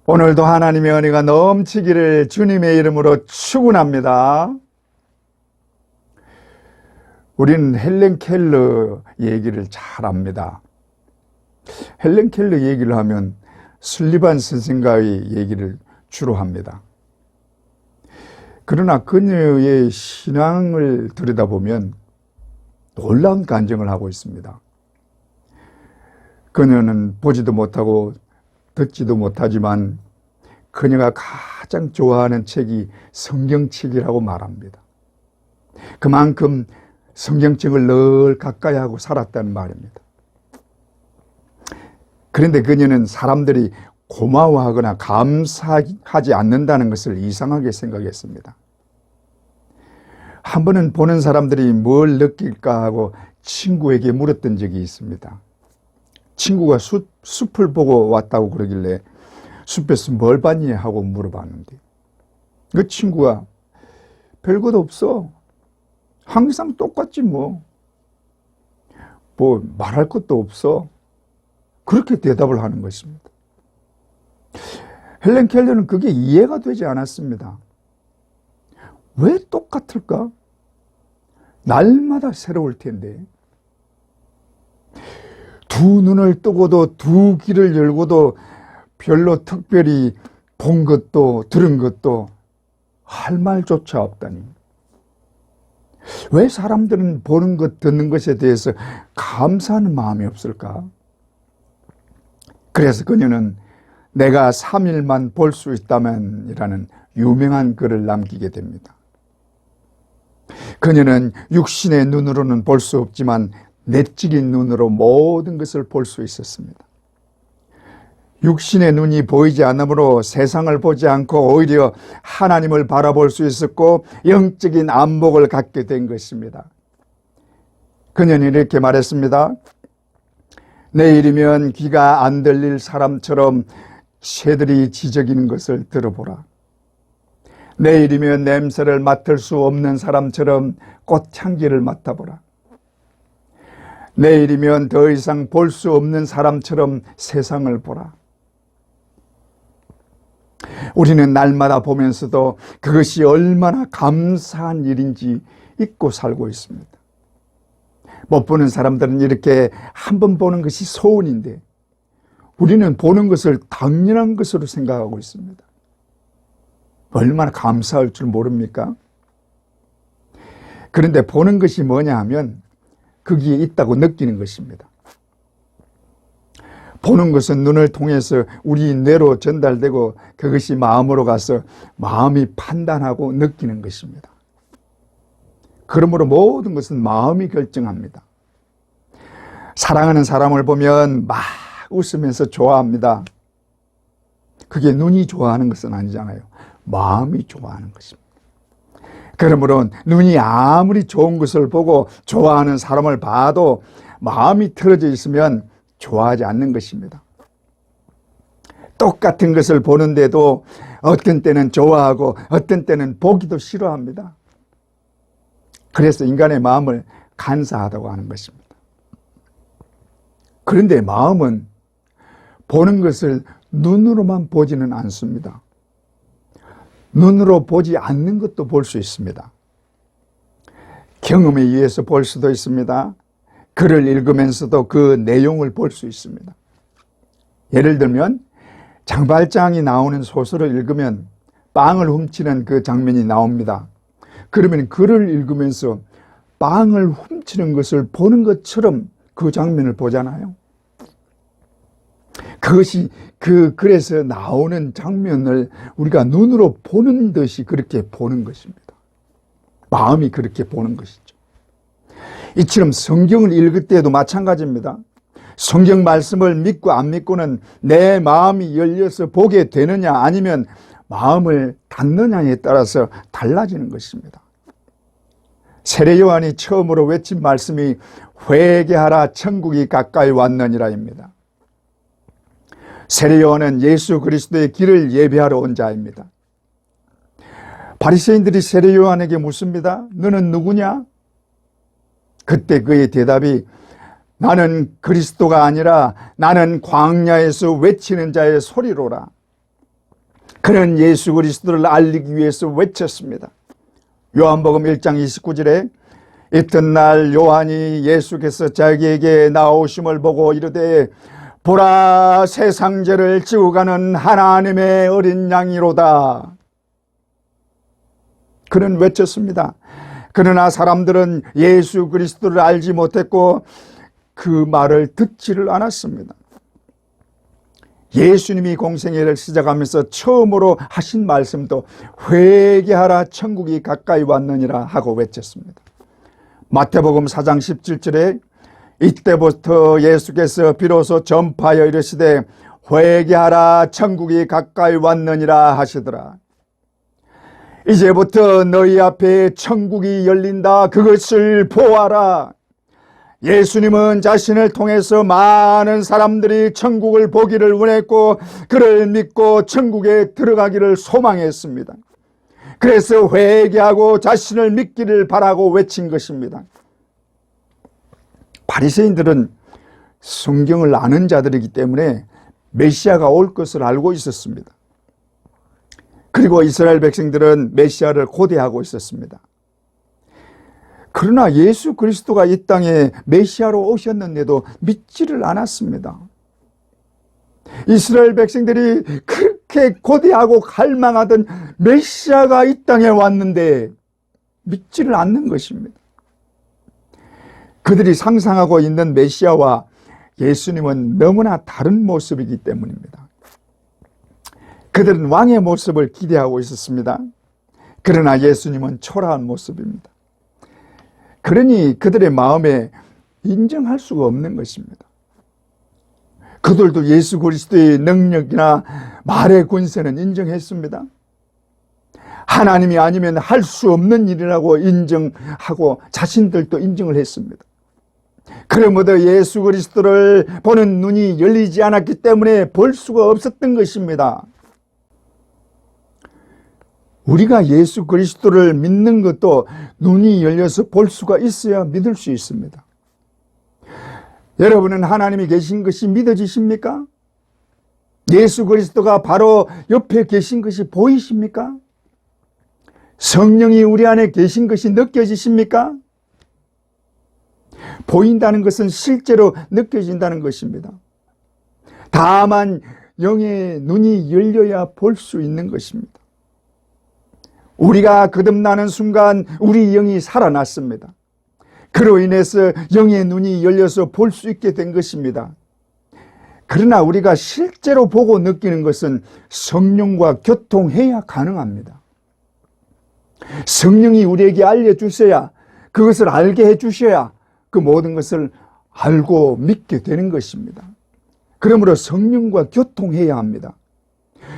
오늘도 하나님의 은혜가 넘치기를 주님의 이름으로 축원합니다. 우리는 헬렌 켈러 얘기를 잘 압니다. 헬렌 켈러 얘기를 하면 슬리반 선생과의 얘기를 주로 합니다. 그러나 그녀의 신앙을 들여다보면 놀라운 간증을 하고 있습니다. 그녀는 보지도 못하고 듣지도 못하지만 그녀가 가장 좋아하는 책이 성경책이라고 말합니다. 그만큼 성경책을 늘 가까이 하고 살았다는 말입니다. 그런데 그녀는 사람들이 고마워하거나 감사하지 않는다는 것을 이상하게 생각했습니다. 한 번은 보는 사람들이 뭘 느낄까 하고 친구에게 물었던 적이 있습니다. 친구가 숲을 보고 왔다고 그러길래 숲에서 뭘 봤니? 하고 물어봤는데 그 친구가 별것 없어. 항상 똑같지 뭐 말할 것도 없어. 그렇게 대답을 하는 것입니다. 헬렌 켈러는 그게 이해가 되지 않았습니다. 왜 똑같을까? 날마다 새로울 텐데. 두 눈을 뜨고도 두 귀를 열고도 별로 특별히 본 것도 들은 것도 할 말조차 없다니. 왜 사람들은 보는 것, 듣는 것에 대해서 감사하는 마음이 없을까? 그래서 그녀는 내가 3일만 볼 수 있다면 이라는 유명한 글을 남기게 됩니다. 그녀는 육신의 눈으로는 볼 수 없지만 내적인 눈으로 모든 것을 볼 수 있었습니다. 육신의 눈이 보이지 않으므로 세상을 보지 않고 오히려 하나님을 바라볼 수 있었고 영적인 안목을 갖게 된 것입니다. 그녀는 이렇게 말했습니다. 내일이면 귀가 안 들릴 사람처럼 새들이 지저귀는 것을 들어보라. 내일이면 냄새를 맡을 수 없는 사람처럼 꽃향기를 맡아보라. 내일이면 더 이상 볼 수 없는 사람처럼 세상을 보라. 우리는 날마다 보면서도 그것이 얼마나 감사한 일인지 잊고 살고 있습니다. 못 보는 사람들은 이렇게 한 번 보는 것이 소원인데 우리는 보는 것을 당연한 것으로 생각하고 있습니다. 얼마나 감사할 줄 모릅니까? 그런데 보는 것이 뭐냐 하면 거기에 있다고 느끼는 것입니다. 보는 것은 눈을 통해서 우리 뇌로 전달되고 그것이 마음으로 가서 마음이 판단하고 느끼는 것입니다. 그러므로 모든 것은 마음이 결정합니다. 사랑하는 사람을 보면 막 웃으면서 좋아합니다. 그게 눈이 좋아하는 것은 아니잖아요. 마음이 좋아하는 것입니다. 그러므로 눈이 아무리 좋은 것을 보고 좋아하는 사람을 봐도 마음이 틀어져 있으면 좋아하지 않는 것입니다. 똑같은 것을 보는데도 어떤 때는 좋아하고 어떤 때는 보기도 싫어합니다. 그래서 인간의 마음을 간사하다고 하는 것입니다. 그런데 마음은 보는 것을 눈으로만 보지는 않습니다. 눈으로 보지 않는 것도 볼 수 있습니다. 경험에 의해서 볼 수도 있습니다. 글을 읽으면서도 그 내용을 볼 수 있습니다. 예를 들면 장발장이 나오는 소설을 읽으면 빵을 훔치는 그 장면이 나옵니다. 그러면 글을 읽으면서 빵을 훔치는 것을 보는 것처럼 그 장면을 보잖아요. 그것이 그 글에서 나오는 장면을 우리가 눈으로 보는 듯이 그렇게 보는 것입니다. 마음이 그렇게 보는 것이죠. 이처럼 성경을 읽을 때도 마찬가지입니다. 성경 말씀을 믿고 안 믿고는 내 마음이 열려서 보게 되느냐 아니면 마음을 닫느냐에 따라서 달라지는 것입니다. 세례 요한이 처음으로 외친 말씀이 회개하라 천국이 가까이 왔느니라입니다. 세례 요한은 예수 그리스도의 길을 예배하러 온 자입니다. 바리새인들이 세례 요한에게 묻습니다. 너는 누구냐? 그때 그의 대답이 나는 그리스도가 아니라 나는 광야에서 외치는 자의 소리로라. 그는 예수 그리스도를 알리기 위해서 외쳤습니다. 요한복음 1장 29절에 이튿날 요한이 예수께서 자기에게 나오심을 보고 이르되 보라, 세상 죄를 지고 가는 하나님의 어린 양이로다. 그는 외쳤습니다. 그러나 사람들은 예수 그리스도를 알지 못했고 그 말을 듣지를 않았습니다. 예수님이 공생애를 시작하면서 처음으로 하신 말씀도 회개하라, 천국이 가까이 왔느니라 하고 외쳤습니다. 마태복음 4장 17절에 이때부터 예수께서 비로소 전파하여 이르시되 회개하라, 천국이 가까이 왔느니라 하시더라. 이제부터 너희 앞에 천국이 열린다. 그것을 보아라. 예수님은 자신을 통해서 많은 사람들이 천국을 보기를 원했고 그를 믿고 천국에 들어가기를 소망했습니다. 그래서 회개하고 자신을 믿기를 바라고 외친 것입니다. 바리새인들은 성경을 아는 자들이기 때문에 메시아가 올 것을 알고 있었습니다. 그리고 이스라엘 백성들은 메시아를 고대하고 있었습니다. 그러나 예수 그리스도가 이 땅에 메시아로 오셨는데도 믿지를 않았습니다. 이스라엘 백성들이 그렇게 고대하고 갈망하던 메시아가 이 땅에 왔는데 믿지를 않는 것입니다. 그들이 상상하고 있는 메시아와 예수님은 너무나 다른 모습이기 때문입니다. 그들은 왕의 모습을 기대하고 있었습니다. 그러나 예수님은 초라한 모습입니다. 그러니 그들의 마음에 인정할 수가 없는 것입니다. 그들도 예수 그리스도의 능력이나 말의 권세는 인정했습니다. 하나님이 아니면 할 수 없는 일이라고 인정하고 자신들도 인정을 했습니다. 그러므로 예수 그리스도를 보는 눈이 열리지 않았기 때문에 볼 수가 없었던 것입니다. 우리가 예수 그리스도를 믿는 것도 눈이 열려서 볼 수가 있어야 믿을 수 있습니다. 여러분은 하나님이 계신 것이 믿어지십니까? 예수 그리스도가 바로 옆에 계신 것이 보이십니까? 성령이 우리 안에 계신 것이 느껴지십니까? 보인다는 것은 실제로 느껴진다는 것입니다. 다만 영의 눈이 열려야 볼 수 있는 것입니다. 우리가 거듭나는 순간 우리 영이 살아났습니다. 그로 인해서 영의 눈이 열려서 볼 수 있게 된 것입니다. 그러나 우리가 실제로 보고 느끼는 것은 성령과 교통해야 가능합니다. 성령이 우리에게 알려주셔야, 그것을 알게 해주셔야 그 모든 것을 알고 믿게 되는 것입니다. 그러므로 성령과 교통해야 합니다.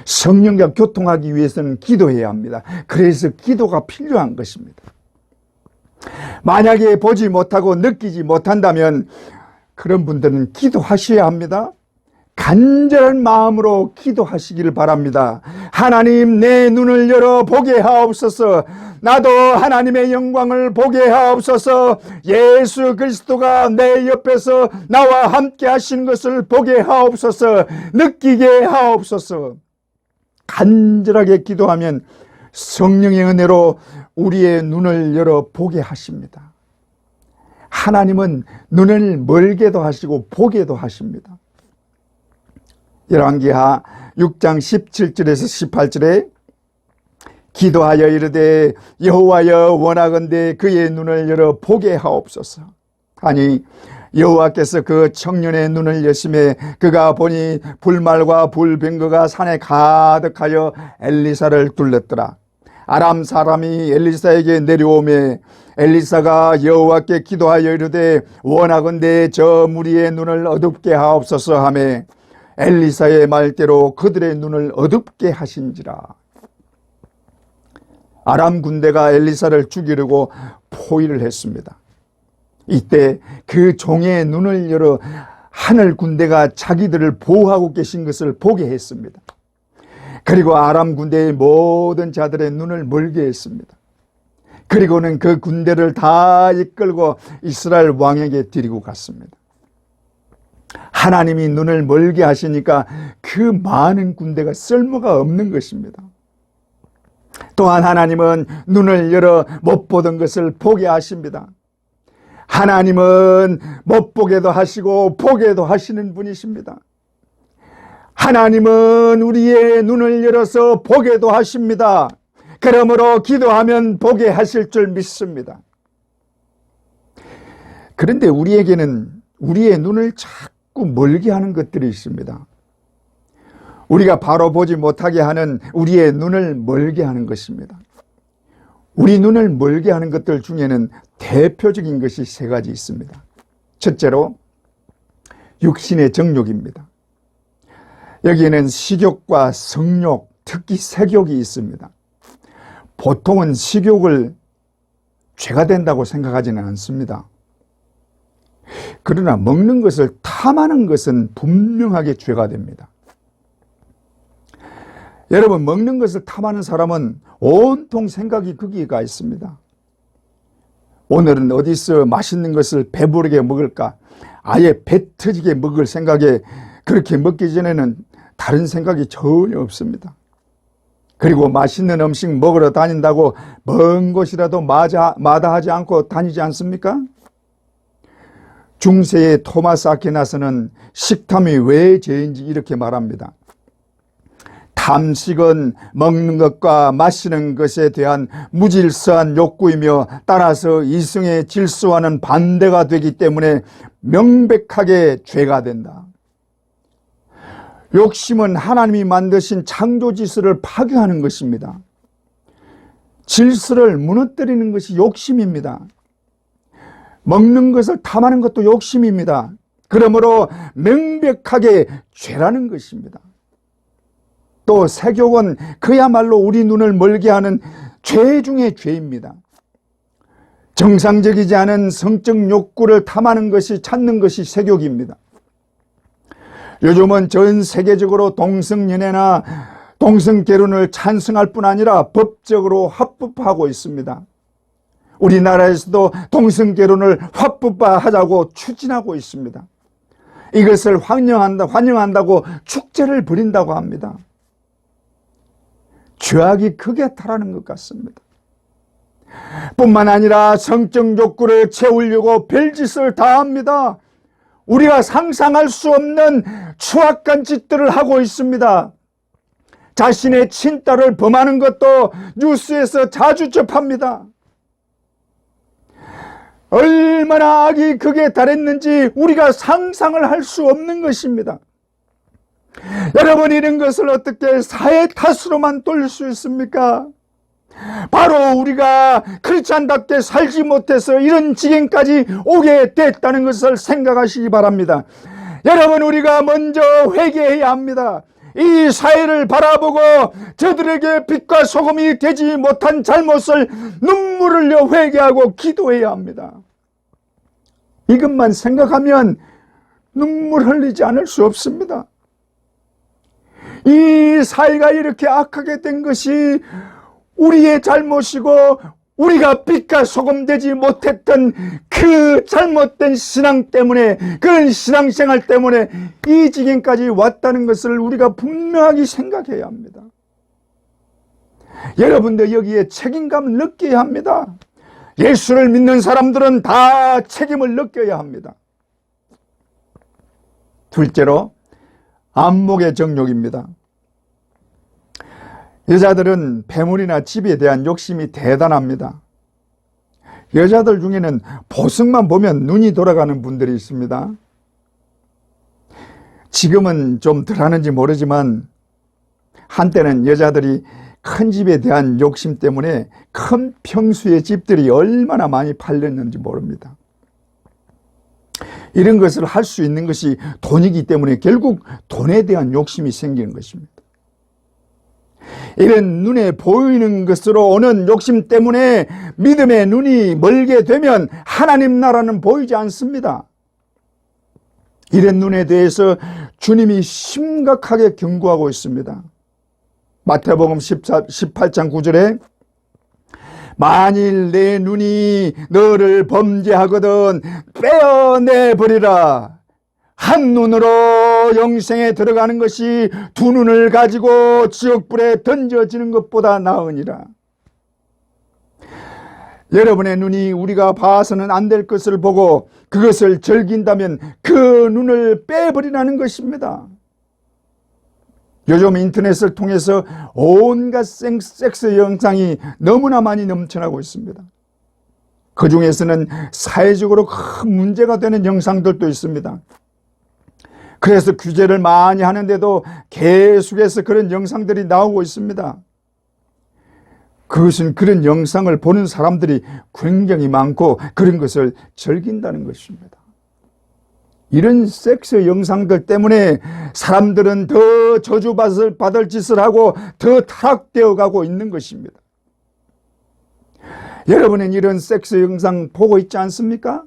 성령과 교통하기 위해서는 기도해야 합니다. 그래서 기도가 필요한 것입니다. 만약에 보지 못하고 느끼지 못한다면 그런 분들은 기도하셔야 합니다. 간절한 마음으로 기도하시기를 바랍니다. 하나님, 내 눈을 열어 보게 하옵소서. 나도 하나님의 영광을 보게 하옵소서. 예수 그리스도가 내 옆에서 나와 함께 하신 것을 보게 하옵소서. 느끼게 하옵소서. 간절하게 기도하면 성령의 은혜로 우리의 눈을 열어 보게 하십니다. 하나님은 눈을 멀게도 하시고 보게도 하십니다. 열왕기하 6장 17절에서 18절에 기도하여 이르되 여호와여 원하건대 그의 눈을 열어 보게 하옵소서. 아니 여호와께서 그 청년의 눈을 여심해 그가 보니 불말과 불병거가 산에 가득하여 엘리사를 둘렀더라. 아람 사람이 엘리사에게 내려오매 엘리사가 여호와께 기도하여 이르되 원하건대 저 무리의 눈을 어둡게 하옵소서 하매 엘리사의 말대로 그들의 눈을 어둡게 하신지라. 아람 군대가 엘리사를 죽이려고 포위를 했습니다. 이때 그 종의 눈을 열어 하늘 군대가 자기들을 보호하고 계신 것을 보게 했습니다. 그리고 아람 군대의 모든 자들의 눈을 멀게 했습니다. 그리고는 그 군대를 다 이끌고 이스라엘 왕에게 데리고 갔습니다. 하나님이 눈을 멀게 하시니까 그 그 많은 군대가 쓸모가 없는 것입니다. 또한 하나님은 눈을 열어 못 보던 것을 보게 하십니다. 하나님은 못 보게도 하시고 보게도 하시는 분이십니다. 하나님은 우리의 눈을 열어서 보게도 하십니다. 그러므로 기도하면 보게 하실 줄 믿습니다. 그런데 우리에게는 우리의 눈을 자꾸 멀게 하는 것들이 있습니다. 우리가 바로 보지 못하게 하는 우리의 눈을 멀게 하는 것입니다. 우리 눈을 멀게 하는 것들 중에는 대표적인 것이 세 가지 있습니다. 첫째로 육신의 정욕입니다. 여기에는 식욕과 성욕, 특히 색욕이 있습니다. 보통은 식욕을 죄가 된다고 생각하지는 않습니다. 그러나 먹는 것을 탐하는 것은 분명하게 죄가 됩니다. 여러분, 먹는 것을 탐하는 사람은 온통 생각이 거기가 있습니다. 오늘은 어디서 맛있는 것을 배부르게 먹을까? 아예 배 터지게 먹을 생각에 그렇게 먹기 전에는 다른 생각이 전혀 없습니다. 그리고 맛있는 음식 먹으러 다닌다고 먼 곳이라도 마다하지 않고 다니지 않습니까? 중세의 토마스 아퀴나스는 식탐이 왜 죄인지 이렇게 말합니다. 탐식은 먹는 것과 마시는 것에 대한 무질서한 욕구이며 따라서 이성의 질서와는 반대가 되기 때문에 명백하게 죄가 된다. 욕심은 하나님이 만드신 창조 질서를 파괴하는 것입니다. 질서를 무너뜨리는 것이 욕심입니다. 먹는 것을 탐하는 것도 욕심입니다. 그러므로 명백하게 죄라는 것입니다. 또 색욕은 그야말로 우리 눈을 멀게 하는 죄 중에 죄입니다. 정상적이지 않은 성적 욕구를 탐하는 것이 찾는 것이 색욕입니다. 요즘은 전 세계적으로 동성연애나 동성결혼을 찬성할 뿐 아니라 법적으로 합법화하고 있습니다. 우리나라에서도 동성결혼을 합법화하자고 추진하고 있습니다. 이것을 환영한다고 축제를 벌인다고 합니다. 죄악이 크게 타라는 것 같습니다. 뿐만 아니라 성적 욕구를 채우려고 별짓을 다 합니다. 우리가 상상할 수 없는 추악한 짓들을 하고 있습니다. 자신의 친딸을 범하는 것도 뉴스에서 자주 접합니다. 얼마나 악이 극에 달했는지 우리가 상상을 할 수 없는 것입니다. 여러분, 이런 것을 어떻게 사회 탓으로만 돌릴 수 있습니까? 바로 우리가 크리스찬답게 살지 못해서 이런 지경까지 오게 됐다는 것을 생각하시기 바랍니다. 여러분, 우리가 먼저 회개해야 합니다. 이 사회를 바라보고 저들에게 빛과 소금이 되지 못한 잘못을 눈물을 흘려 회개하고 기도해야 합니다. 이것만 생각하면 눈물 흘리지 않을 수 없습니다. 이 사회가 이렇게 악하게 된 것이 우리의 잘못이고 우리가 빛과 소금 되지 못했던 그 잘못된 신앙 때문에, 그런 신앙생활 때문에 이 지경까지 왔다는 것을 우리가 분명하게 생각해야 합니다. 여러분들 여기에 책임감을 느껴야 합니다. 예수를 믿는 사람들은 다 책임을 느껴야 합니다. 둘째로 안목의 정욕입니다. 여자들은 배물이나 집에 대한 욕심이 대단합니다. 여자들 중에는 보석만 보면 눈이 돌아가는 분들이 있습니다. 지금은 좀 덜하는지 모르지만 한때는 여자들이 큰 집에 대한 욕심 때문에 큰 평수의 집들이 얼마나 많이 팔렸는지 모릅니다. 이런 것을 할 수 있는 것이 돈이기 때문에 결국 돈에 대한 욕심이 생기는 것입니다. 이런 눈에 보이는 것으로 오는 욕심 때문에 믿음의 눈이 멀게 되면 하나님 나라는 보이지 않습니다. 이런 눈에 대해서 주님이 심각하게 경고하고 있습니다. 마태복음 18장 9절에 만일 내 눈이 너를 범죄하거든 빼어내버리라. 한 눈으로 저 영생에 들어가는 것이 두 눈을 가지고 지옥불에 던져지는 것보다 나으니라. 여러분의 눈이 우리가 봐서는 안 될 것을 보고 그것을 즐긴다면 그 눈을 빼버리라는 것입니다. 요즘 인터넷을 통해서 온갖 섹스 영상이 너무나 많이 넘쳐나고 있습니다. 그 중에서는 사회적으로 큰 문제가 되는 영상들도 있습니다. 그래서 규제를 많이 하는데도 계속해서 그런 영상들이 나오고 있습니다. 그것은 그런 영상을 보는 사람들이 굉장히 많고 그런 것을 즐긴다는 것입니다. 이런 섹스 영상들 때문에 사람들은 더 저주받을 짓을 하고 더 타락되어 가고 있는 것입니다. 여러분은 이런 섹스 영상 보고 있지 않습니까?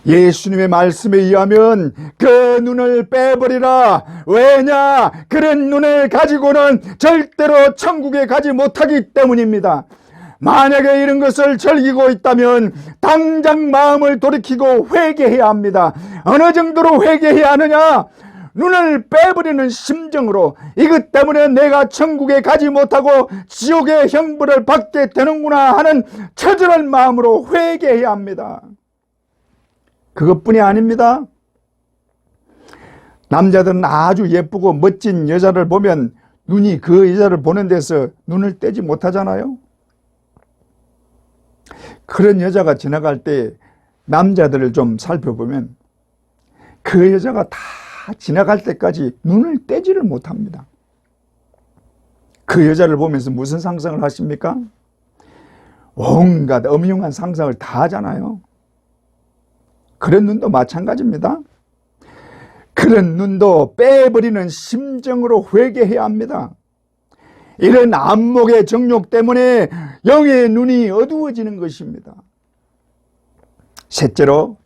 예수님의 말씀에 의하면 그 눈을 빼버리라. 왜냐? 그런 눈을 가지고는 절대로 천국에 가지 못하기 때문입니다. 만약에 이런 것을 즐기고 있다면 당장 마음을 돌이키고 회개해야 합니다. 어느 정도로 회개해야 하느냐? 눈을 빼버리는 심정으로 이것 때문에 내가 천국에 가지 못하고 지옥의 형벌을 받게 되는구나 하는 처절한 마음으로 회개해야 합니다. 그것뿐이 아닙니다. 남자들은 아주 예쁘고 멋진 여자를 보면 눈이 그 여자를 보는 데서 눈을 떼지 못하잖아요. 그런 여자가 지나갈 때 남자들을 좀 살펴보면 그 여자가 다 지나갈 때까지 눈을 떼지를 못합니다. 그 여자를 보면서 무슨 상상을 하십니까? 온갖 음흉한 상상을 다 하잖아요. 그런 눈도 마찬가지입니다. 그런 눈도 빼버리는 심정으로 회개해야 합니다. 이런 안목의 정욕 때문에 영의 눈이 어두워지는 것입니다. 셋째로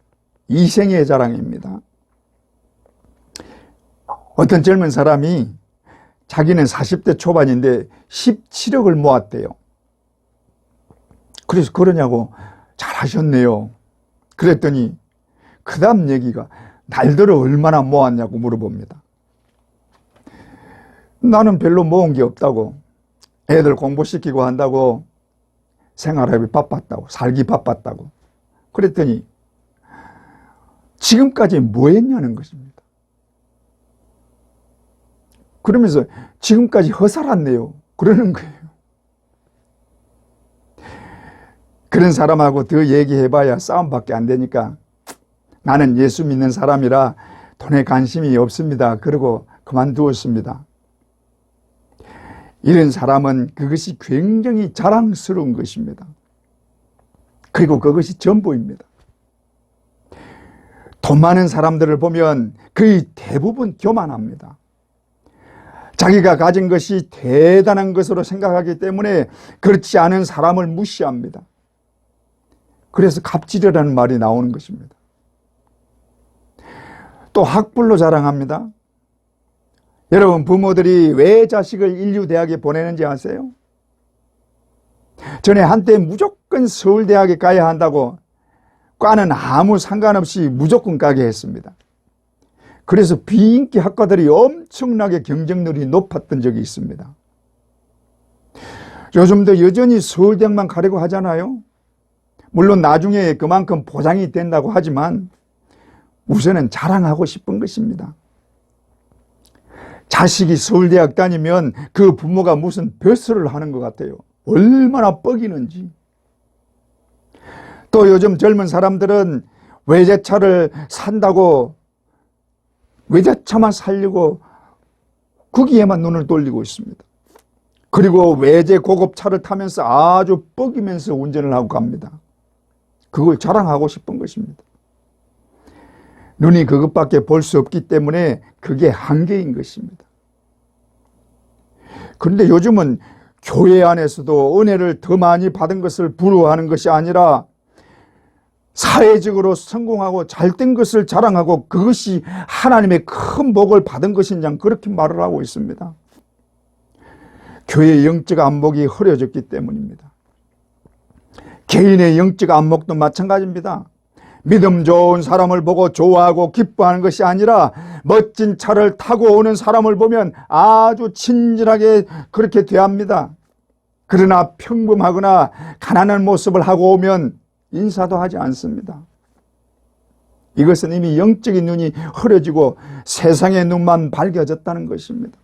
이생의 자랑입니다. 어떤 젊은 사람이 자기는 40대 초반인데 17억을 모았대요. 그래서 그러냐고 잘하셨네요. 그랬더니 그 다음 얘기가 날들어 얼마나 모았냐고 물어봅니다. 나는 별로 모은 게 없다고. 애들 공부시키고 한다고 생활하기 바빴다고. 살기 바빴다고. 그랬더니 지금까지 뭐 했냐는 것입니다. 그러면서 지금까지 허살았네요. 그러는 거예요. 그런 사람하고 더 얘기해봐야 싸움밖에 안 되니까 나는 예수 믿는 사람이라 돈에 관심이 없습니다. 그러고 그만두었습니다. 이런 사람은 그것이 굉장히 자랑스러운 것입니다. 그리고 그것이 전부입니다. 돈 많은 사람들을 보면 거의 대부분 교만합니다. 자기가 가진 것이 대단한 것으로 생각하기 때문에 그렇지 않은 사람을 무시합니다. 그래서 갑질이라는 말이 나오는 것입니다. 또 학벌로 자랑합니다. 여러분, 부모들이 왜 자식을 인류대학에 보내는지 아세요? 전에 한때 무조건 서울대학에 가야 한다고 과는 아무 상관없이 무조건 가게 했습니다. 그래서 비인기 학과들이 엄청나게 경쟁률이 높았던 적이 있습니다. 요즘도 여전히 서울대학만 가려고 하잖아요. 물론 나중에 그만큼 보장이 된다고 하지만 우선은 자랑하고 싶은 것입니다. 자식이 서울대학 다니면 그 부모가 무슨 벼슬을 하는 것 같아요. 얼마나 뻐기는지. 또 요즘 젊은 사람들은 외제차를 산다고 외제차만 살려고 거기에만 눈을 돌리고 있습니다. 그리고 외제 고급차를 타면서 아주 뻐기면서 운전을 하고 갑니다. 그걸 자랑하고 싶은 것입니다. 눈이 그것밖에 볼 수 없기 때문에 그게 한계인 것입니다. 그런데 요즘은 교회 안에서도 은혜를 더 많이 받은 것을 부러워하는 것이 아니라 사회적으로 성공하고 잘된 것을 자랑하고 그것이 하나님의 큰 복을 받은 것이냐 그렇게 말을 하고 있습니다. 교회의 영적 안목이 흐려졌기 때문입니다. 개인의 영적 안목도 마찬가지입니다. 믿음 좋은 사람을 보고 좋아하고 기뻐하는 것이 아니라 멋진 차를 타고 오는 사람을 보면 아주 친절하게 그렇게 대합니다. 그러나 평범하거나 가난한 모습을 하고 오면 인사도 하지 않습니다. 이것은 이미 영적인 눈이 흐려지고 세상의 눈만 밝아졌다는 것입니다.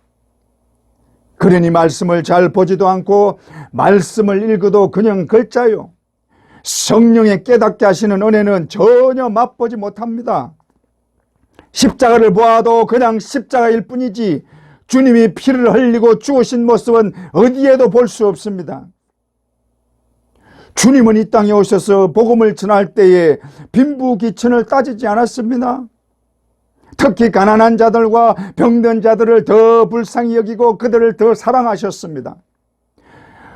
그러니 말씀을 잘 보지도 않고 말씀을 읽어도 그냥 글자요. 성령의 깨닫게 하시는 은혜는 전혀 맛보지 못합니다. 십자가를 보아도 그냥 십자가일 뿐이지 주님이 피를 흘리고 죽으신 모습은 어디에도 볼 수 없습니다. 주님은 이 땅에 오셔서 복음을 전할 때에 빈부귀천을 따지지 않았습니다. 특히 가난한 자들과 병든 자들을 더 불쌍히 여기고 그들을 더 사랑하셨습니다.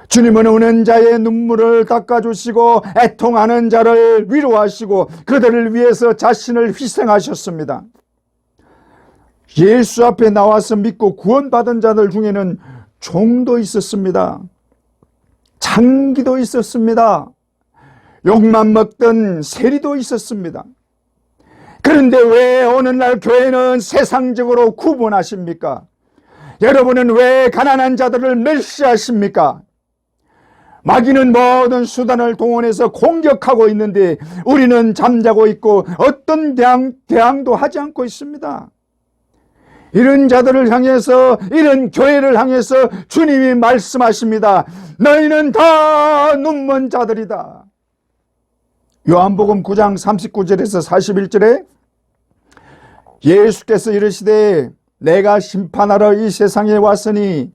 주님은 우는 자의 눈물을 닦아주시고 애통하는 자를 위로하시고 그들을 위해서 자신을 희생하셨습니다. 예수 앞에 나와서 믿고 구원받은 자들 중에는 종도 있었습니다. 장기도 있었습니다. 욕만 먹던 세리도 있었습니다. 그런데 왜 오늘날 교회는 세상적으로 구분하십니까? 여러분은 왜 가난한 자들을 멸시하십니까? 마귀는 모든 수단을 동원해서 공격하고 있는데 우리는 잠자고 있고 어떤 대항도 하지 않고 있습니다. 이런 자들을 향해서, 이런 교회를 향해서 주님이 말씀하십니다. 너희는 다 눈먼 자들이다. 요한복음 9장 39절에서 41절에 예수께서 이르시되 내가 심판하러 이 세상에 왔으니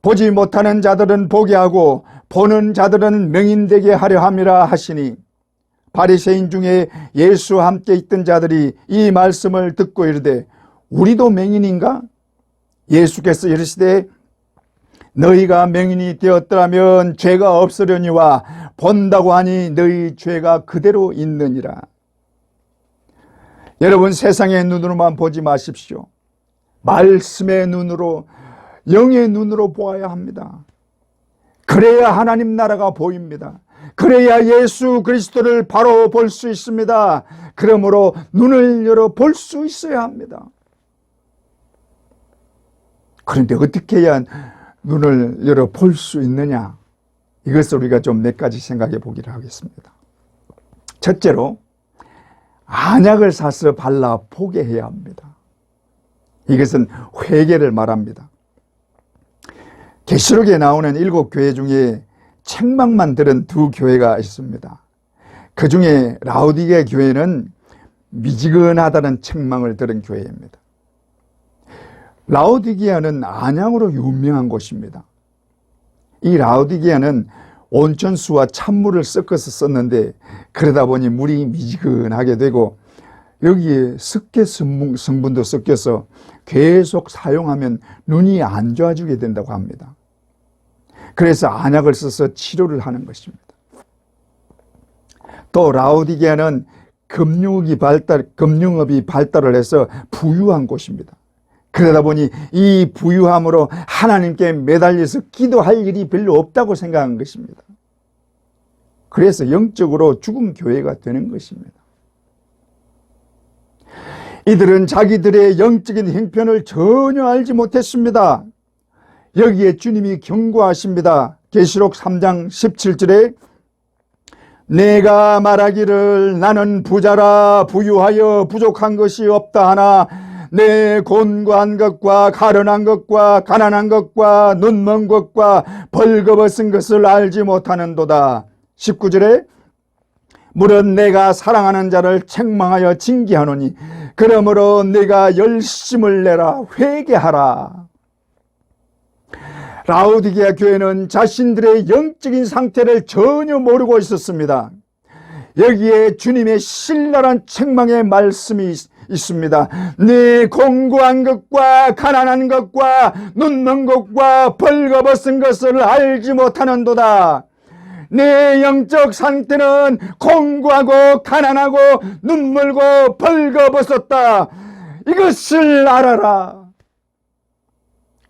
보지 못하는 자들은 보게 하고 보는 자들은 명인되게 하려 함이라 하시니 바리새인 중에 예수와 함께 있던 자들이 이 말씀을 듣고 이르되 우리도 맹인인가? 예수께서 이르시되 너희가 맹인이 되었더라면 죄가 없으려니와 본다고 하니 너희 죄가 그대로 있느니라. 여러분, 세상의 눈으로만 보지 마십시오. 말씀의 눈으로, 영의 눈으로 보아야 합니다. 그래야 하나님 나라가 보입니다. 그래야 예수 그리스도를 바로 볼 수 있습니다. 그러므로 눈을 열어 볼 수 있어야 합니다. 그런데 어떻게 해야 눈을 열어 볼 수 있느냐? 이것을 우리가 좀 몇 가지 생각해 보기를 하겠습니다. 첫째로 안약을 사서 발라 보게 해야 합니다. 이것은 회개를 말합니다. 계시록에 나오는 7교회 중에 책망만 들은 2교회가 있습니다. 그 중에 라오디게 교회는 미지근하다는 책망을 들은 교회입니다. 라오디게아는 안양으로 유명한 곳입니다. 이 라오디게아는 온천수와 찬물을 섞어서 썼는데 그러다 보니 물이 미지근하게 되고 여기에 석회 성분도 섞여서 계속 사용하면 눈이 안 좋아지게 된다고 합니다. 그래서 안약을 써서 치료를 하는 것입니다. 또 라오디게아는 금융업이 발달을 해서 부유한 곳입니다. 그러다 보니 이 부유함으로 하나님께 매달려서 기도할 일이 별로 없다고 생각한 것입니다. 그래서 영적으로 죽은 교회가 되는 것입니다. 이들은 자기들의 영적인 형편을 전혀 알지 못했습니다. 여기에 주님이 경고하십니다. 계시록 3장 17절에 내가 말하기를 나는 부자라 부유하여 부족한 것이 없다 하나 내 곤고한 것과 가련한 것과 가난한 것과 눈먼 것과 벌거벗은 것을 알지 못하는도다. 19절에 물은 내가 사랑하는 자를 책망하여 징계하노니 그러므로 네가 열심을 내라 회개하라. 라오디게아 교회는 자신들의 영적인 상태를 전혀 모르고 있었습니다. 여기에 주님의 신랄한 책망의 말씀이 있습니다. 네 공고한 것과 가난한 것과 눈먼 것과 벌거벗은 것을 알지 못하는도다. 내 영적 상태는 공고하고 가난하고 눈물고 벌거벗었다. 이것을 알아라.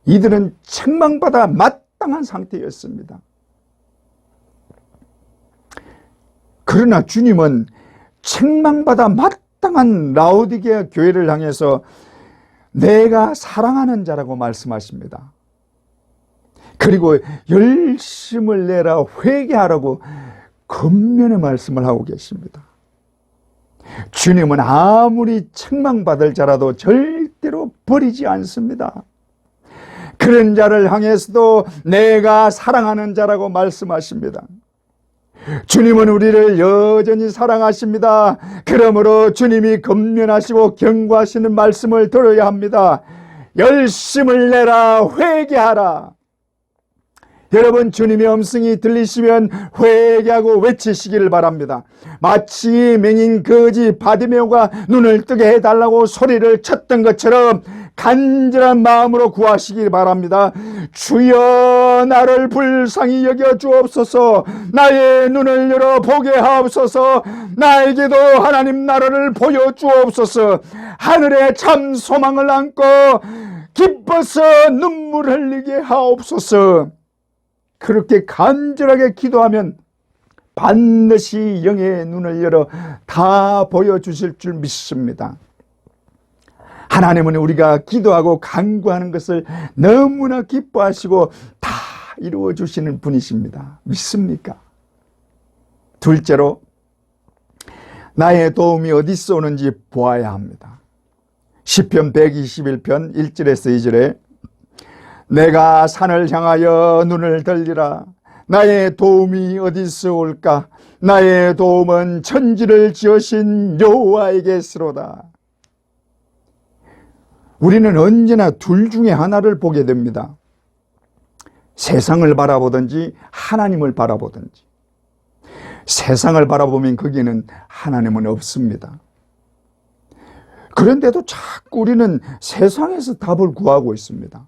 이들은 책망받아 마땅한 상태였습니다. 그러나 주님은 책망받아 마땅한 라오디게아 교회를 향해서 내가 사랑하는 자라고 말씀하십니다. 그리고 열심을 내라 회개하라고 권면의 말씀을 하고 계십니다. 주님은 아무리 책망받을 자라도 절대로 버리지 않습니다. 그런 자를 향해서도 내가 사랑하는 자라고 말씀하십니다. 주님은 우리를 여전히 사랑하십니다. 그러므로 주님이 권면하시고 경고하시는 말씀을 들어야 합니다. 열심을 내라 회개하라. 여러분, 주님의 음성이 들리시면 회개하고 외치시기를 바랍니다. 마치 맹인 거지 바디메오가 눈을 뜨게 해달라고 소리를 쳤던 것처럼 간절한 마음으로 구하시기 바랍니다. 주여, 나를 불쌍히 여겨 주옵소서. 나의 눈을 열어 보게 하옵소서. 나에게도 하나님 나라를 보여 주옵소서. 하늘에 참 소망을 안고 기뻐서 눈물 흘리게 하옵소서. 그렇게 간절하게 기도하면 반드시 영의 눈을 열어 다 보여주실 줄 믿습니다. 하나님은 우리가 기도하고 간구하는 것을 너무나 기뻐하시고 다 이루어주시는 분이십니다. 믿습니까? 둘째로, 나의 도움이 어디서 오는지 보아야 합니다. 시편 121편 1절에서 2절에 내가 산을 향하여 눈을 들리라. 나의 도움이 어디서 올까? 나의 도움은 천지를 지으신 여호와에게서로다. 우리는 언제나 둘 중에 하나를 보게 됩니다. 세상을 바라보든지 하나님을 바라보든지. 세상을 바라보면 거기에는 하나님은 없습니다. 그런데도 자꾸 우리는 세상에서 답을 구하고 있습니다.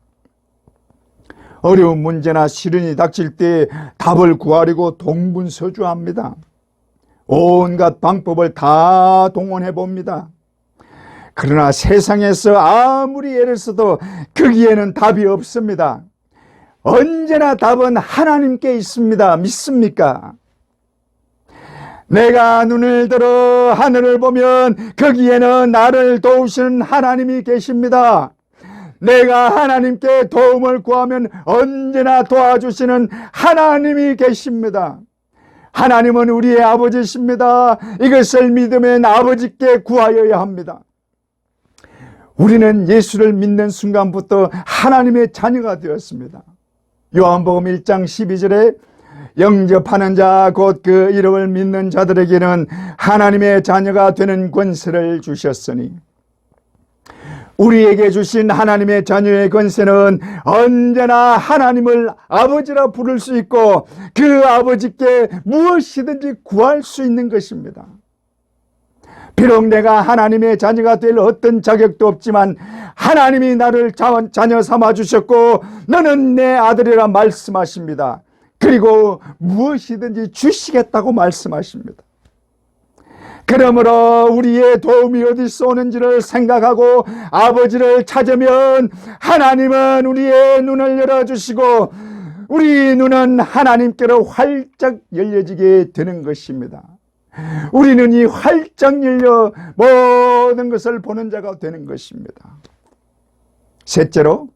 어려운 문제나 시련이 닥칠 때 답을 구하려고 동분서주합니다. 온갖 방법을 다 동원해 봅니다. 그러나 세상에서 아무리 애를 써도 거기에는 답이 없습니다. 언제나 답은 하나님께 있습니다. 믿습니까? 내가 눈을 들어 하늘을 보면 거기에는 나를 도우시는 하나님이 계십니다. 내가 하나님께 도움을 구하면 언제나 도와주시는 하나님이 계십니다. 하나님은 우리의 아버지십니다. 이것을 믿으면 아버지께 구하여야 합니다. 우리는 예수를 믿는 순간부터 하나님의 자녀가 되었습니다. 요한복음 1장 12절에 영접하는 자 곧 그 이름을 믿는 자들에게는 하나님의 자녀가 되는 권세를 주셨으니, 우리에게 주신 하나님의 자녀의 권세는 언제나 하나님을 아버지라 부를 수 있고 그 아버지께 무엇이든지 구할 수 있는 것입니다. 비록 내가 하나님의 자녀가 될 어떤 자격도 없지만 하나님이 나를 자녀 삼아 주셨고 너는 내 아들이라 말씀하십니다. 그리고 무엇이든지 주시겠다고 말씀하십니다. 그러므로 우리의 도움이 어디서 오는지를 생각하고 아버지를 찾으면 하나님은 우리의 눈을 열어주시고 우리 눈은 하나님께로 활짝 열려지게 되는 것입니다. 우리 눈이 활짝 열려 모든 것을 보는 자가 되는 것입니다. 셋째로,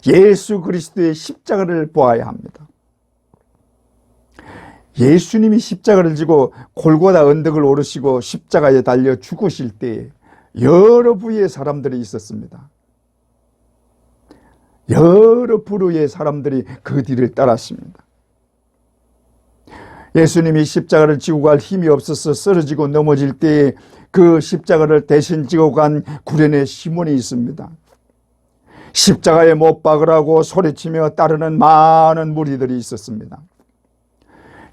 예수 그리스도의 십자가를 보아야 합니다. 예수님이 십자가를 지고 골고다 언덕을 오르시고 십자가에 달려 죽으실 때에 여러 부류의 사람들이 있었습니다. 여러 부류의 사람들이 그 뒤를 따랐습니다. 예수님이 십자가를 지고 갈 힘이 없어서 쓰러지고 넘어질 때에 그 십자가를 대신 지고 간 구레네 시몬이 있습니다. 십자가에 못 박으라고 소리치며 따르는 많은 무리들이 있었습니다.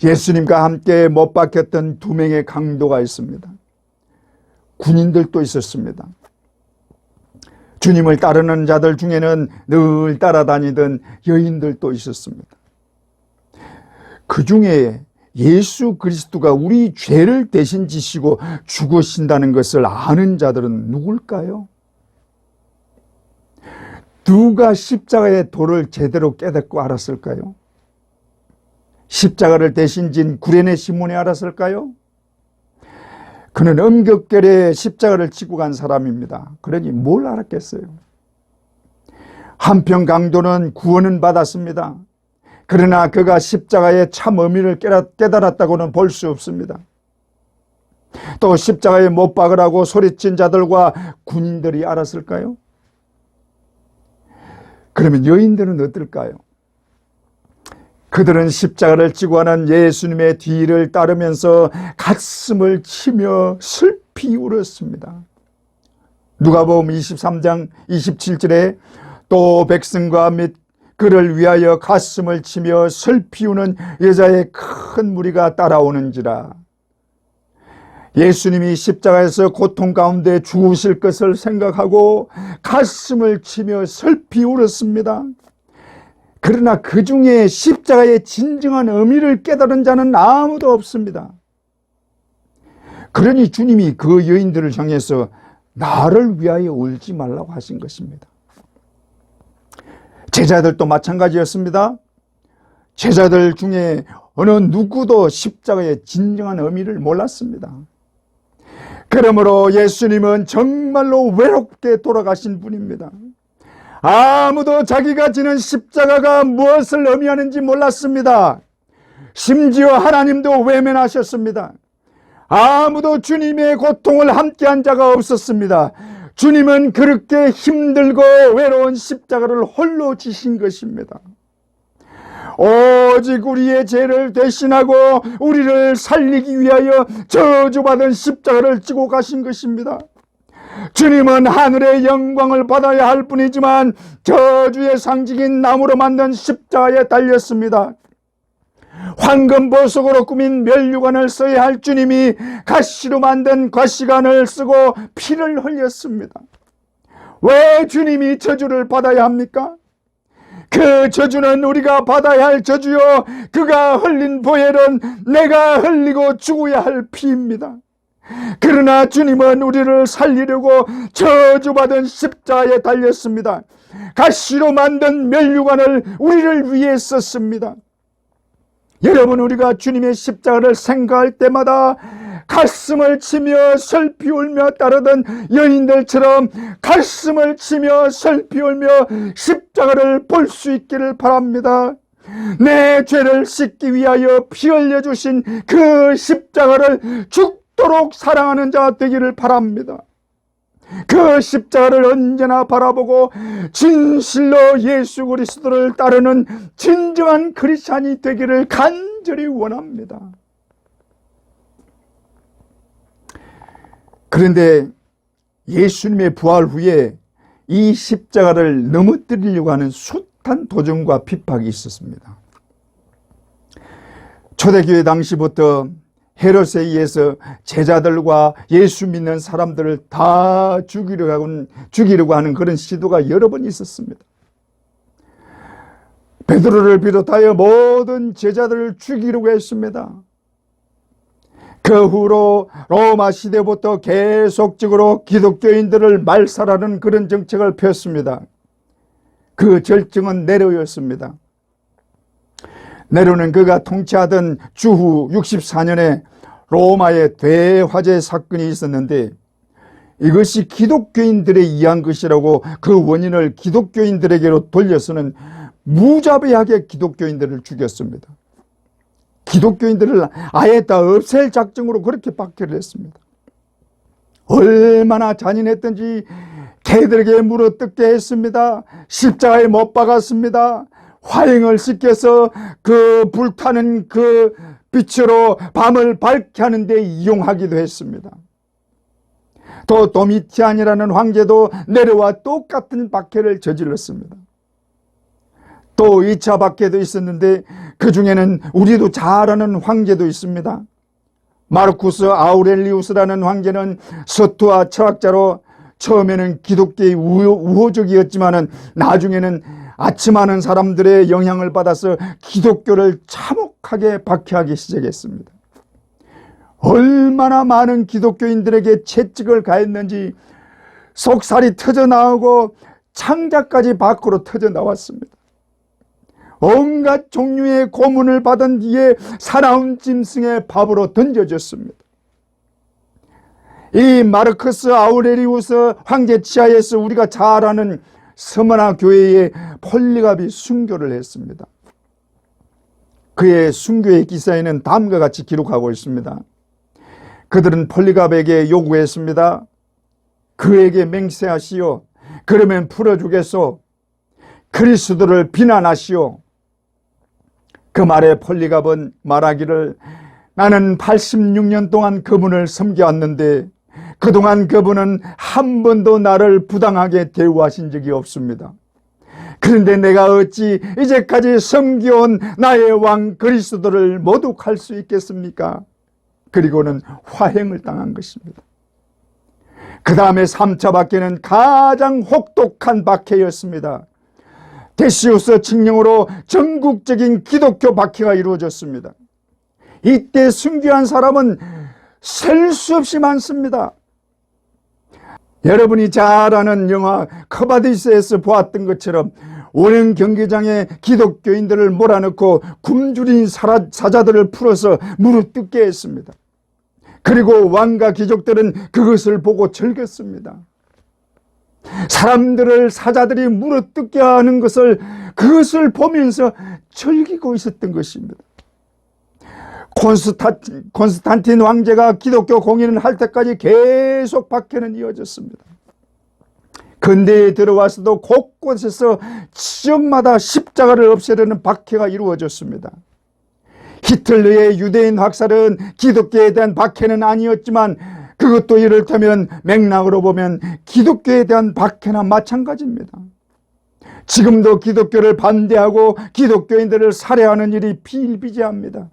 예수님과 함께 못 박혔던 두 명의 강도가 있습니다. 군인들도 있었습니다. 주님을 따르는 자들 중에는 늘 따라다니던 여인들도 있었습니다. 그 중에 예수 그리스도가 우리 죄를 대신 지시고 죽으신다는 것을 아는 자들은 누굴까요? 누가 십자가의 도를 제대로 깨닫고 알았을까요? 십자가를 대신 진 구레네 시몬이 알았을까요? 그는 엄격결에 십자가를 지고 간 사람입니다. 그러니 뭘 알았겠어요? 한편 강도는 구원은 받았습니다. 그러나 그가 십자가의 참 의미를 깨달았다고는 볼 수 없습니다. 또 십자가에 못 박으라고 소리친 자들과 군인들이 알았을까요? 그러면 여인들은 어떨까요? 그들은 십자가를 지고 가는 예수님의 뒤를 따르면서 가슴을 치며 슬피 울었습니다. 누가복음 23장 27절에 또 백성과 및 그를 위하여 가슴을 치며 슬피 우는 여자의 큰 무리가 따라오는지라. 예수님이 십자가에서 고통 가운데 죽으실 것을 생각하고 가슴을 치며 슬피 울었습니다. 그러나 그 중에 십자가의 진정한 의미를 깨달은 자는 아무도 없습니다. 그러니 주님이 그 여인들을 향해서 나를 위하여 울지 말라고 하신 것입니다. 제자들도 마찬가지였습니다. 제자들 중에 어느 누구도 십자가의 진정한 의미를 몰랐습니다. 그러므로 예수님은 정말로 외롭게 돌아가신 분입니다. 아무도 자기가 지는 십자가가 무엇을 의미하는지 몰랐습니다. 심지어 하나님도 외면하셨습니다. 아무도 주님의 고통을 함께한 자가 없었습니다. 주님은 그렇게 힘들고 외로운 십자가를 홀로 지신 것입니다. 오직 우리의 죄를 대신하고 우리를 살리기 위하여 저주받은 십자가를 지고 가신 것입니다. 주님은 하늘의 영광을 받아야 할 뿐이지만 저주의 상징인 나무로 만든 십자가에 달렸습니다. 황금 보석으로 꾸민 면류관을 써야 할 주님이 가시로 만든 가시관을 쓰고 피를 흘렸습니다. 왜 주님이 저주를 받아야 합니까? 그 저주는 우리가 받아야 할 저주요, 그가 흘린 보혈은 내가 흘리고 죽어야 할 피입니다. 그러나 주님은 우리를 살리려고 저주받은 십자가에 달렸습니다. 가시로 만든 면류관을 우리를 위해 썼습니다. 여러분, 우리가 주님의 십자가를 생각할 때마다 가슴을 치며 슬피 울며 따르던 여인들처럼 가슴을 치며 슬피 울며 십자가를 볼 수 있기를 바랍니다. 내 죄를 씻기 위하여 피 흘려주신 그 십자가를 죽도록 사랑하는 자 되기를 바랍니다. 그 십자가를 언제나 바라보고 진실로 예수 그리스도를 따르는 진정한 크리스찬이 되기를 간절히 원합니다. 그런데 예수님의 부활 후에 이 십자가를 넘어뜨리려고 하는 숱한 도전과 핍박이 있었습니다. 초대교회 당시부터 헤롯에 의해서 제자들과 예수 믿는 사람들을 다 죽이려고 하는 그런 시도가 여러 번 있었습니다. 베드로를 비롯하여 모든 제자들을 죽이려고 했습니다. 그 후로 로마 시대부터 계속적으로 기독교인들을 말살하는 그런 정책을 폈습니다. 그 절정은 네로였습니다. 네로는 그가 통치하던 주후 64년에 로마에 대화재 사건이 있었는데 이것이 기독교인들에 의한 것이라고 그 원인을 기독교인들에게로 돌려서는 무자비하게 기독교인들을 죽였습니다. 기독교인들을 아예 다 없앨 작정으로 그렇게 박해를 했습니다. 얼마나 잔인했던지 개들에게 물어뜯게 했습니다. 십자가에 못 박았습니다. 화형을 시켜서 그 불타는 그 빛으로 밤을 밝게 하는 데 이용하기도 했습니다. 또 도미티안이라는 황제도 네로와 똑같은 박해를 저질렀습니다. 또 2차 박해도 있었는데 그 중에는 우리도 잘 아는 황제도 있습니다. 마르쿠스 아우렐리우스라는 황제는 서투와 철학자로 처음에는 기독교의 우호적이었지만은 나중에는 아침하는 사람들의 영향을 받아서 기독교를 참혹하게 박해하기 시작했습니다. 얼마나 많은 기독교인들에게 채찍을 가했는지 속살이 터져 나오고 창자까지 밖으로 터져 나왔습니다. 온갖 종류의 고문을 받은 뒤에 사나운 짐승의 밥으로 던져졌습니다. 이 마르크스 아우레리우스 황제 치하에서 우리가 잘 아는 서머나 교회의 폴리갑이 순교를 했습니다. 그의 순교의 기사에는 다음과 같이 기록하고 있습니다. 그들은 폴리갑에게 요구했습니다. 그에게 맹세하시오. 그러면 풀어주겠소. 그리스도를 비난하시오. 그 말에 폴리갑은 말하기를, 나는 86년 동안 그분을 섬겨왔는데 그동안 그분은 한 번도 나를 부당하게 대우하신 적이 없습니다. 그런데 내가 어찌 이제까지 섬겨온 나의 왕 그리스도를 모독할 수 있겠습니까? 그리고는 화형을 당한 것입니다. 그 다음에 3차 박해는 가장 혹독한 박해였습니다. 데시우스 칙령으로 전국적인 기독교 박해가 이루어졌습니다. 이때 순교한 사람은 셀 수 없이 많습니다. 여러분이 잘 아는 영화 커바디스에서 보았던 것처럼 원형 경기장에 기독교인들을 몰아넣고 굶주린 사자들을 풀어서 무릎뜯게 했습니다. 그리고 왕과 귀족들은 그것을 보고 즐겼습니다. 사람들을 사자들이 물어뜯게 하는 그것을 보면서 즐기고 있었던 것입니다. 콘스탄틴 왕제가 기독교 공인을 할 때까지 계속 박해는 이어졌습니다. 근대에 들어와서도 곳곳에서 지역마다 십자가를 없애려는 박해가 이루어졌습니다. 히틀러의 유대인 학살은 기독교에 대한 박해는 아니었지만 그것도 이를테면 맥락으로 보면 기독교에 대한 박해나 마찬가지입니다. 지금도 기독교를 반대하고 기독교인들을 살해하는 일이 비일비재합니다.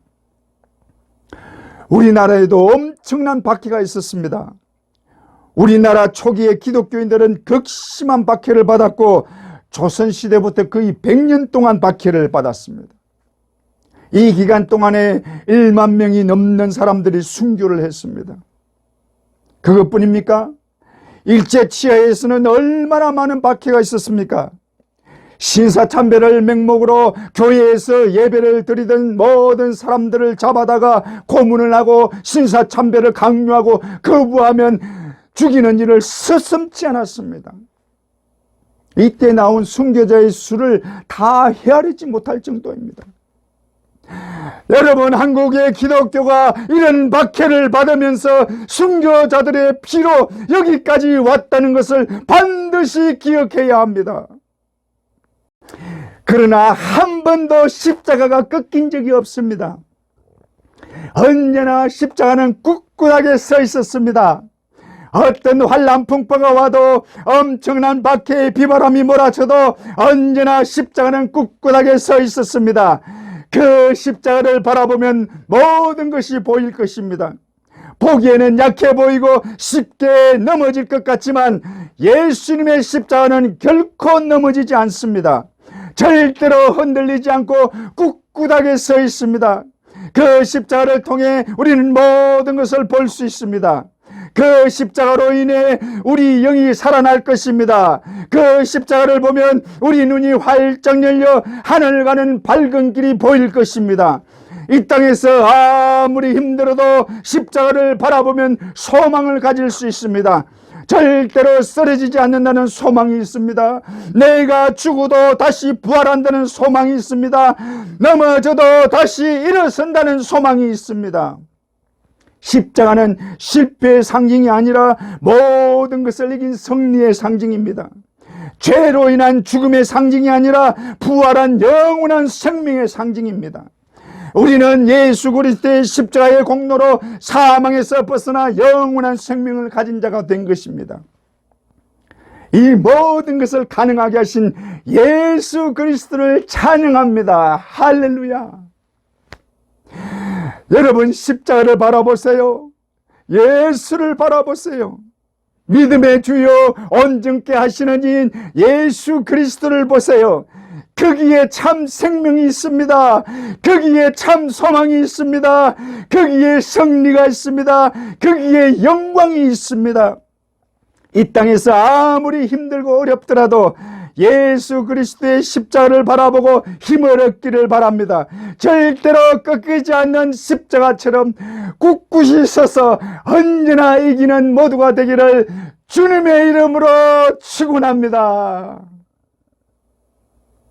우리나라에도 엄청난 박해가 있었습니다. 우리나라 초기의 기독교인들은 극심한 박해를 받았고 조선시대부터 거의 100년 동안 박해를 받았습니다. 이 기간 동안에 1만 명이 넘는 사람들이 순교를 했습니다. 그것뿐입니까? 일제 치하에서는 얼마나 많은 박해가 있었습니까? 신사참배를 맹목으로 교회에서 예배를 드리던 모든 사람들을 잡아다가 고문을 하고 신사참배를 강요하고 거부하면 죽이는 일을 서슴지 않았습니다. 이때 나온 순교자의 수를 다 헤아리지 못할 정도입니다. 여러분, 한국의 기독교가 이런 박해를 받으면서 순교자들의 피로 여기까지 왔다는 것을 반드시 기억해야 합니다. 그러나 한 번도 십자가가 꺾인 적이 없습니다. 언제나 십자가는 꿋꿋하게 서 있었습니다. 어떤 환난 풍파가 와도 엄청난 박해의 비바람이 몰아쳐도 언제나 십자가는 꿋꿋하게 서 있었습니다. 그 십자가를 바라보면 모든 것이 보일 것입니다. 보기에는 약해 보이고 쉽게 넘어질 것 같지만 예수님의 십자가는 결코 넘어지지 않습니다. 절대로 흔들리지 않고 꿋꿋하게 서 있습니다. 그 십자가를 통해 우리는 모든 것을 볼 수 있습니다. 그 십자가로 인해 우리 영이 살아날 것입니다. 그 십자가를 보면 우리 눈이 활짝 열려 하늘 가는 밝은 길이 보일 것입니다. 이 땅에서 아무리 힘들어도 십자가를 바라보면 소망을 가질 수 있습니다. 절대로 쓰러지지 않는다는 소망이 있습니다. 내가 죽어도 다시 부활한다는 소망이 있습니다. 넘어져도 다시 일어선다는 소망이 있습니다. 십자가는 실패의 상징이 아니라 모든 것을 이긴 승리의 상징입니다. 죄로 인한 죽음의 상징이 아니라 부활한 영원한 생명의 상징입니다. 우리는 예수 그리스도의 십자가의 공로로 사망에서 벗어나 영원한 생명을 가진 자가 된 것입니다. 이 모든 것을 가능하게 하신 예수 그리스도를 찬양합니다. 할렐루야. 여러분, 십자가를 바라보세요. 예수를 바라보세요. 믿음의 주요 온전케 하시는 이인 예수 그리스도를 보세요. 거기에 참 생명이 있습니다. 거기에 참 소망이 있습니다. 거기에 승리가 있습니다. 거기에 영광이 있습니다. 이 땅에서 아무리 힘들고 어렵더라도 예수 그리스도의 십자가를 바라보고 힘을 얻기를 바랍니다. 절대로 꺾이지 않는 십자가처럼 꿋꿋이 서서 언제나 이기는 모두가 되기를 주님의 이름으로 축원합니다.